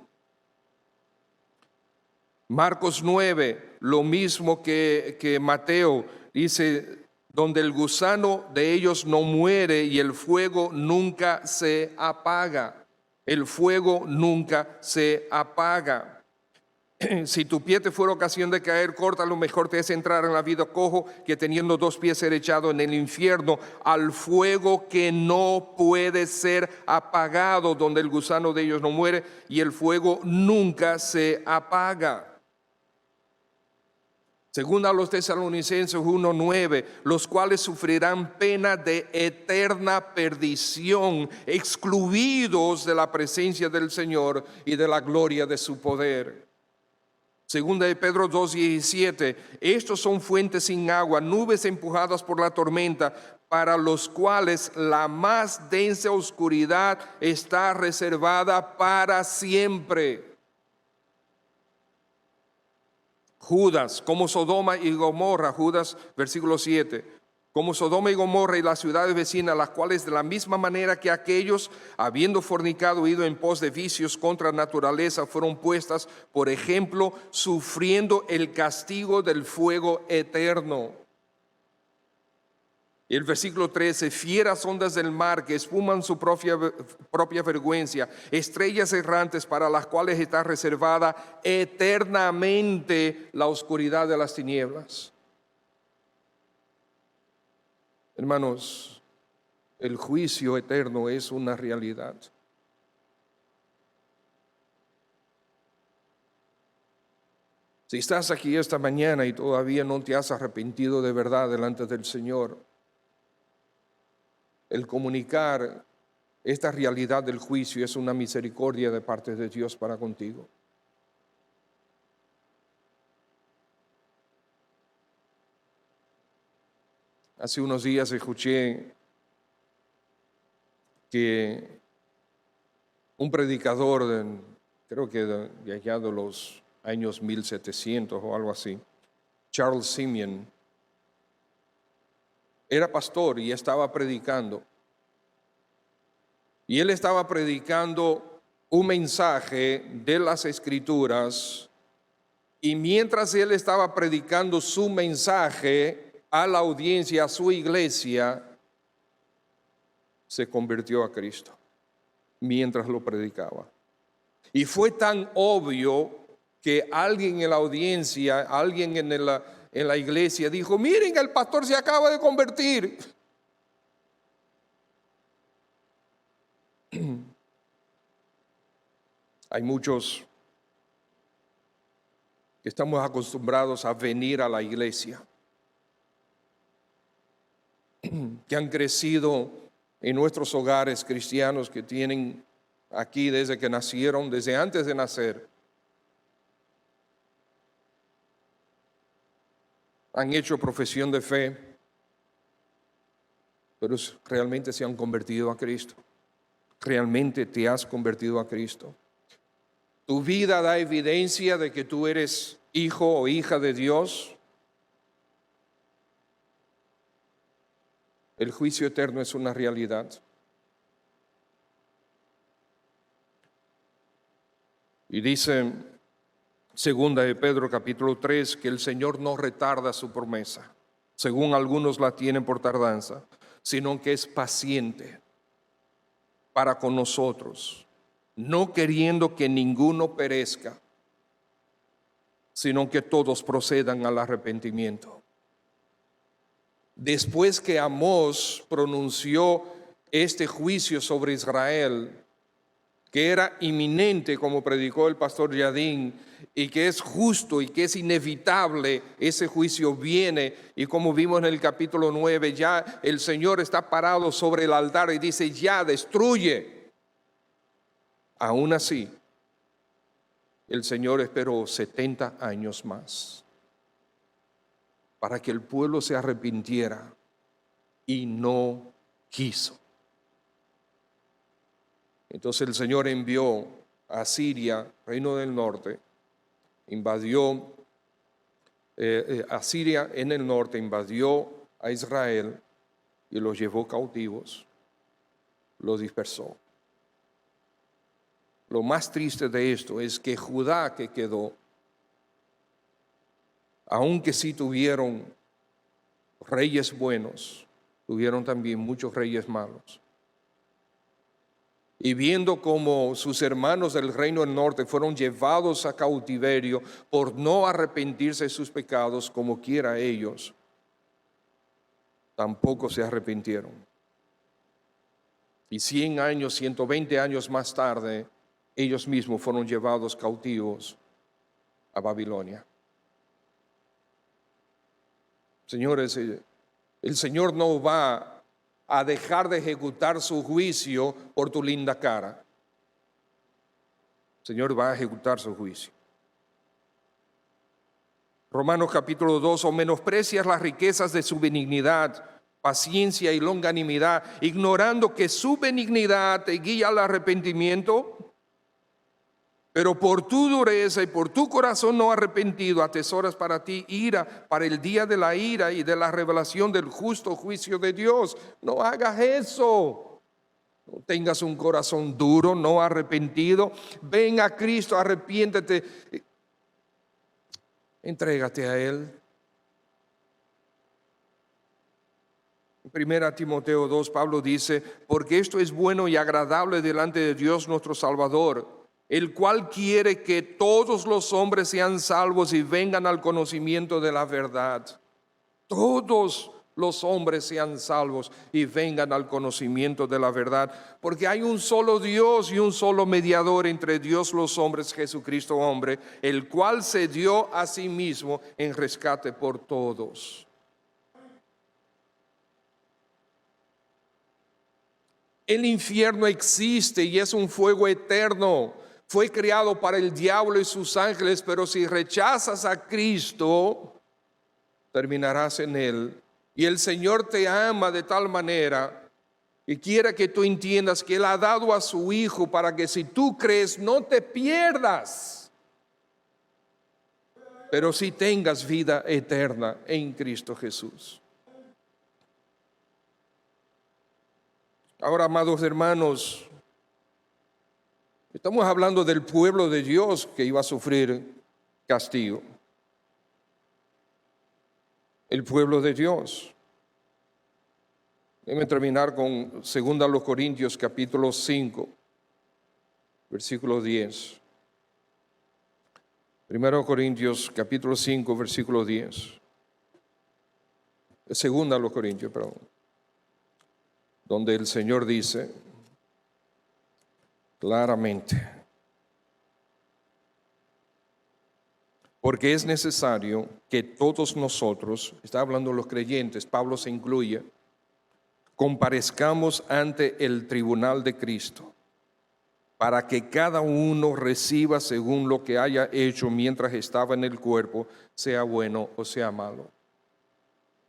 Marcos 9, lo mismo que Mateo, dice, donde el gusano de ellos no muere y el fuego nunca se apaga. El fuego nunca se apaga. Si tu pie te fuera ocasión de caer, córtalo, mejor te es entrar en la vida cojo que teniendo dos pies ser echado en el infierno, al fuego que no puede ser apagado, donde el gusano de ellos no muere y el fuego nunca se apaga. Según a los Tesalonicenses 1:9, los cuales sufrirán pena de eterna perdición, excluidos de la presencia del Señor y de la gloria de su poder. Segunda de Pedro 2:17, estos son fuentes sin agua, nubes empujadas por la tormenta, para los cuales la más densa oscuridad está reservada para siempre. Judas, como Sodoma y Gomorra, Judas versículo 7, como Sodoma y Gomorra y las ciudades vecinas, las cuales de la misma manera que aquellos, habiendo fornicado, ido en pos de vicios contra naturaleza, fueron puestas, por ejemplo, sufriendo el castigo del fuego eterno. Y el versículo 13, fieras ondas del mar que espuman su propia vergüenza, estrellas errantes para las cuales está reservada eternamente la oscuridad de las tinieblas. Hermanos, el juicio eterno es una realidad. Si estás aquí esta mañana y todavía no te has arrepentido de verdad delante del Señor, el comunicar esta realidad del juicio es una misericordia de parte de Dios para contigo. Hace unos días escuché que un predicador, creo que de allá de los años 1700 o algo así, Charles Simeon, era pastor y estaba predicando. Y él estaba predicando un mensaje de las Escrituras, y mientras él estaba predicando su mensaje a la audiencia, a su iglesia, se convirtió a Cristo mientras lo predicaba. Y fue tan obvio que alguien en la audiencia, alguien en la iglesia dijo: miren, el pastor se acaba de convertir. Hay muchos que estamos acostumbrados a venir a la iglesia, que han crecido en nuestros hogares cristianos, que tienen aquí desde que nacieron, desde antes de nacer. Han hecho profesión de fe, pero realmente se han convertido a Cristo. Realmente te has convertido a Cristo. Tu vida da evidencia de que tú eres hijo o hija de Dios. El juicio eterno es una realidad. Y dice segunda de Pedro capítulo 3 que el Señor no retarda su promesa, según algunos la tienen por tardanza, sino que es paciente para con nosotros, no queriendo que ninguno perezca, sino que todos procedan al arrepentimiento. Después que Amós pronunció este juicio sobre Israel, que era inminente, como predicó el pastor Yadín, y que es justo y que es inevitable, ese juicio viene, y como vimos en el capítulo 9, ya el Señor está parado sobre el altar y dice: ya, destruye. Aún así, el Señor esperó 70 años más para que el pueblo se arrepintiera, y no quiso. Entonces el Señor envió a Siria, reino del norte, invadió a Siria en el norte, invadió a Israel y los llevó cautivos, los dispersó. Lo más triste de esto es que Judá, que quedó, aunque sí tuvieron reyes buenos, tuvieron también muchos reyes malos. Y viendo cómo sus hermanos del reino del norte fueron llevados a cautiverio por no arrepentirse de sus pecados como quiera ellos, tampoco se arrepintieron. Y 100 años, 120 años más tarde, ellos mismos fueron llevados cautivos a Babilonia. Señores, el Señor no va a dejar de ejecutar su juicio por tu linda cara. El Señor va a ejecutar su juicio. Romanos capítulo 2: o menosprecias las riquezas de su benignidad, paciencia y longanimidad, ignorando que su benignidad te guía al arrepentimiento. Pero por tu dureza y por tu corazón no arrepentido, atesoras para ti ira, para el día de la ira y de la revelación del justo juicio de Dios. No hagas eso. No tengas un corazón duro, no arrepentido. Ven a Cristo, arrepiéntete. Entrégate a Él. En 1 Timoteo 2, Pablo dice: porque esto es bueno y agradable delante de Dios nuestro Salvador, el cual quiere que todos los hombres sean salvos y vengan al conocimiento de la verdad. Todos los hombres sean salvos y vengan al conocimiento de la verdad. Porque hay un solo Dios y un solo mediador entre Dios y los hombres, Jesucristo hombre, el cual se dio a sí mismo en rescate por todos. El infierno existe y es un fuego eterno. Fue creado para el diablo y sus ángeles, pero si rechazas a Cristo, terminarás en él. Y el Señor te ama de tal manera y quiere que tú entiendas que Él ha dado a su Hijo para que si tú crees no te pierdas, pero si tengas vida eterna en Cristo Jesús. Ahora, amados hermanos, estamos hablando del pueblo de Dios que iba a sufrir castigo. El pueblo de Dios. Déjenme terminar con 2 Corintios capítulo 5, versículo 10. 1 Corintios capítulo 5, versículo 10. 2 Corintios, perdón. Donde el Señor dice claramente: porque es necesario que todos nosotros, está hablando de los creyentes, Pablo se incluye, comparezcamos ante el tribunal de Cristo, para que cada uno reciba según lo que haya hecho mientras estaba en el cuerpo, sea bueno o sea malo.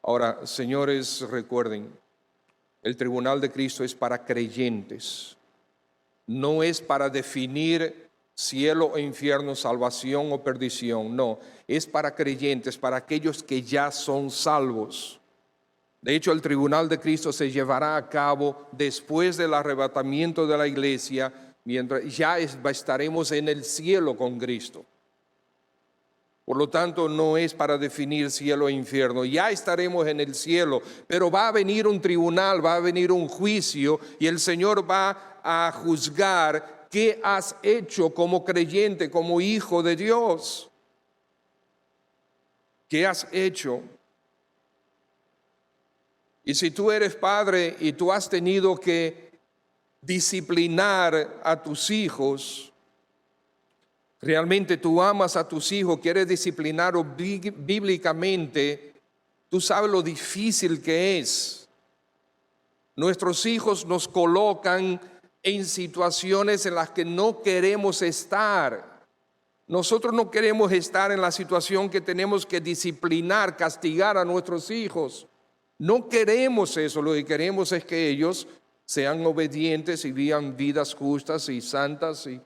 Ahora, señores, recuerden, el tribunal de Cristo es para creyentes, no es para definir cielo o infierno, salvación o perdición, no, es para creyentes, para aquellos que ya son salvos. De hecho, el tribunal de Cristo se llevará a cabo después del arrebatamiento de la iglesia, mientras ya estaremos en el cielo con Cristo. Por lo tanto, no es para definir cielo e infierno, ya estaremos en el cielo, pero va a venir un tribunal, va a venir un juicio y el Señor va a juzgar qué has hecho como creyente, como hijo de Dios. ¿Qué has hecho? Y si tú eres padre y tú has tenido que disciplinar a tus hijos, realmente tú amas a tus hijos, quieres disciplinarlos bíblicamente, tú sabes lo difícil que es. Nuestros hijos nos colocan en situaciones en las que no queremos estar. Nosotros no queremos estar en la situación que tenemos que disciplinar, castigar a nuestros hijos. No queremos eso, lo que queremos es que ellos sean obedientes y vivan vidas justas y santas y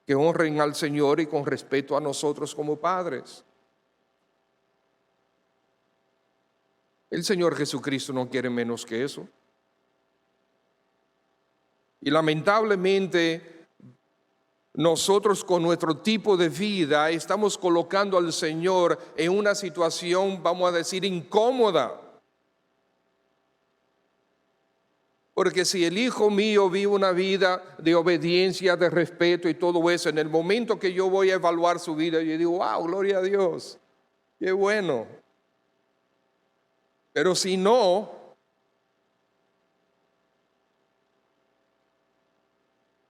que honren al Señor y con respeto a nosotros como padres. El Señor Jesucristo no quiere menos que eso. Y lamentablemente nosotros con nuestro tipo de vida estamos colocando al Señor en una situación, vamos a decir, incómoda. Porque si el hijo mío vive una vida de obediencia, de respeto y todo eso, en el momento que yo voy a evaluar su vida, yo digo, wow, gloria a Dios, qué bueno. Pero si no,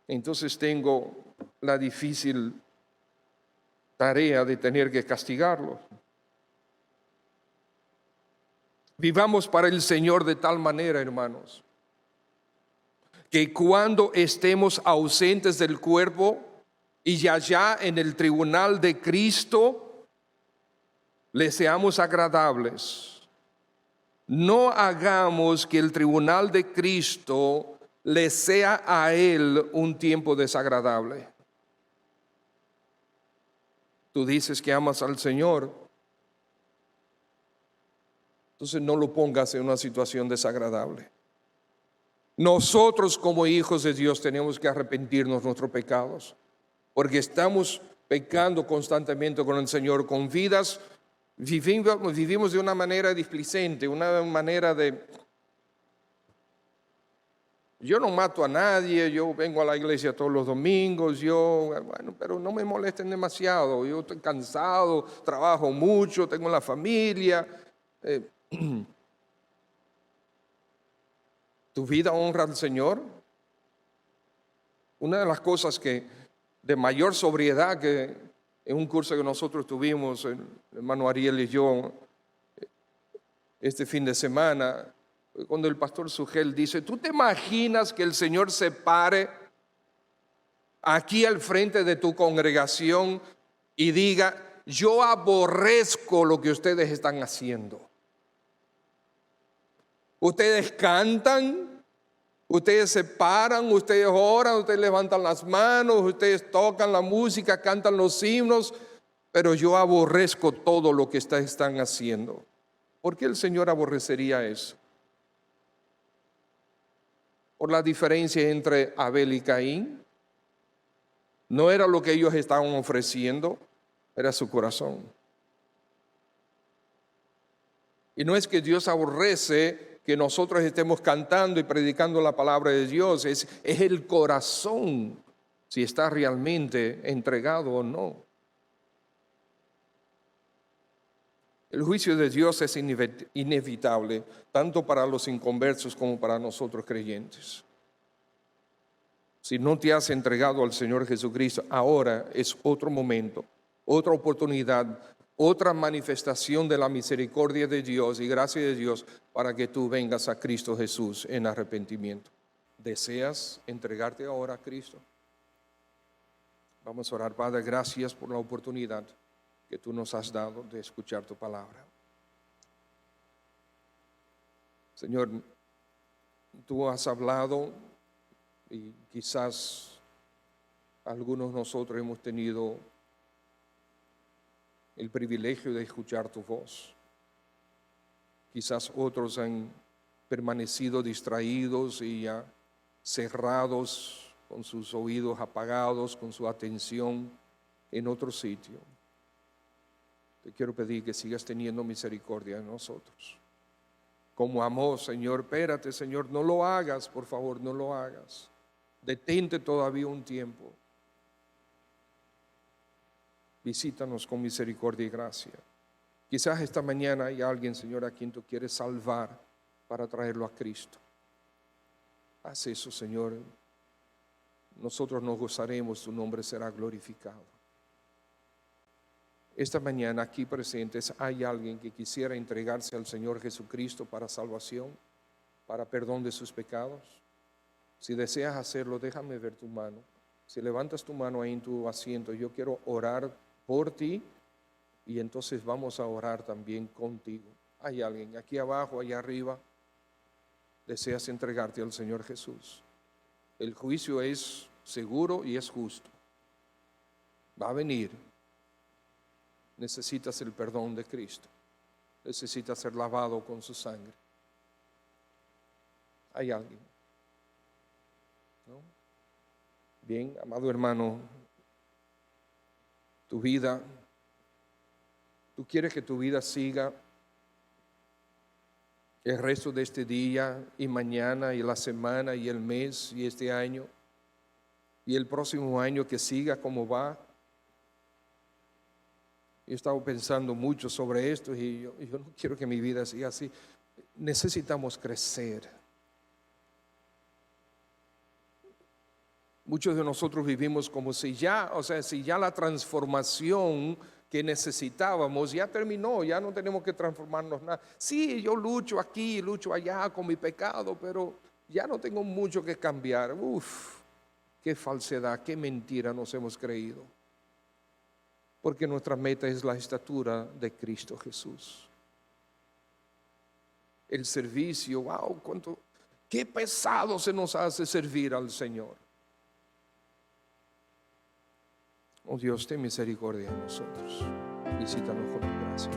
entonces tengo la difícil tarea de tener que castigarlo. Vivamos para el Señor de tal manera, hermanos, que cuando estemos ausentes del cuerpo y allá en el tribunal de Cristo, le seamos agradables. No hagamos que el tribunal de Cristo le sea a Él un tiempo desagradable. Tú dices que amas al Señor, entonces no lo pongas en una situación desagradable. Nosotros como hijos de Dios tenemos que arrepentirnos de nuestros pecados, porque estamos pecando constantemente con el Señor, con vidas, vivimos de una manera displicente, una manera de, yo no mato a nadie, yo vengo a la iglesia todos los domingos, pero no me molesten demasiado, yo estoy cansado, trabajo mucho, tengo la familia. ¿Tu vida honra al Señor? Una de las cosas que de mayor sobriedad que en un curso que nosotros tuvimos, el hermano Ariel y yo, este fin de semana, cuando el pastor Sugel dice, ¿tú te imaginas que el Señor se pare aquí al frente de tu congregación y diga, yo aborrezco lo que ustedes están haciendo? Ustedes cantan, ustedes se paran, ustedes oran, ustedes levantan las manos, ustedes tocan la música, cantan los himnos, pero yo aborrezco todo lo que están haciendo. ¿Por qué el Señor aborrecería eso? Por la diferencia entre Abel y Caín. No era lo que ellos estaban ofreciendo, era su corazón. Y no es que Dios aborrece que nosotros estemos cantando y predicando la palabra de Dios, es el corazón, si está realmente entregado o no. El juicio de Dios es inevitable, tanto para los inconversos como para nosotros creyentes. Si no te has entregado al Señor Jesucristo, ahora es otro momento, otra oportunidad, otra manifestación de la misericordia de Dios y gracia de Dios para que tú vengas a Cristo Jesús en arrepentimiento. ¿Deseas entregarte ahora a Cristo? Vamos a orar. Padre, gracias por la oportunidad que tú nos has dado de escuchar tu palabra. Señor, tú has hablado y quizás algunos de nosotros hemos tenido el privilegio de escuchar tu voz. Quizás otros han permanecido distraídos y ya cerrados, con sus oídos apagados, con su atención en otro sitio. Te quiero pedir que sigas teniendo misericordia de nosotros. Como amó, Señor, espérate, Señor, no lo hagas, por favor, no lo hagas. Detente todavía un tiempo. Visítanos con misericordia y gracia. Quizás esta mañana hay alguien, Señor, a quien tú quieres salvar para traerlo a Cristo. Haz eso, Señor. Nosotros nos gozaremos, tu nombre será glorificado. Esta mañana aquí presentes hay alguien que quisiera entregarse al Señor Jesucristo para salvación, para perdón de sus pecados. Si deseas hacerlo, déjame ver tu mano. Si levantas tu mano ahí en tu asiento, yo quiero orar por ti y entonces vamos a orar también contigo. Hay alguien aquí abajo, allá arriba, deseas entregarte al Señor Jesús. El juicio es seguro y es justo. Va a venir. Necesitas el perdón de Cristo. Necesitas ser lavado con su sangre. ¿Hay alguien? ¿No? Bien, amado hermano, tu vida, tú quieres que tu vida siga el resto de este día y mañana y la semana y el mes y este año y el próximo año que siga como va. Yo he estado pensando mucho sobre esto y yo no quiero que mi vida siga así. Necesitamos crecer. Muchos de nosotros vivimos como si ya la transformación que necesitábamos ya terminó, ya no tenemos que transformarnos nada. Sí, yo lucho aquí, lucho allá con mi pecado, pero ya no tengo mucho que cambiar. Uf, qué falsedad, qué mentira nos hemos creído. Porque nuestra meta es la estatura de Cristo Jesús. El servicio, wow, qué pesado se nos hace servir al Señor. Oh Dios, ten misericordia de nosotros. Visítanos con tu gracia.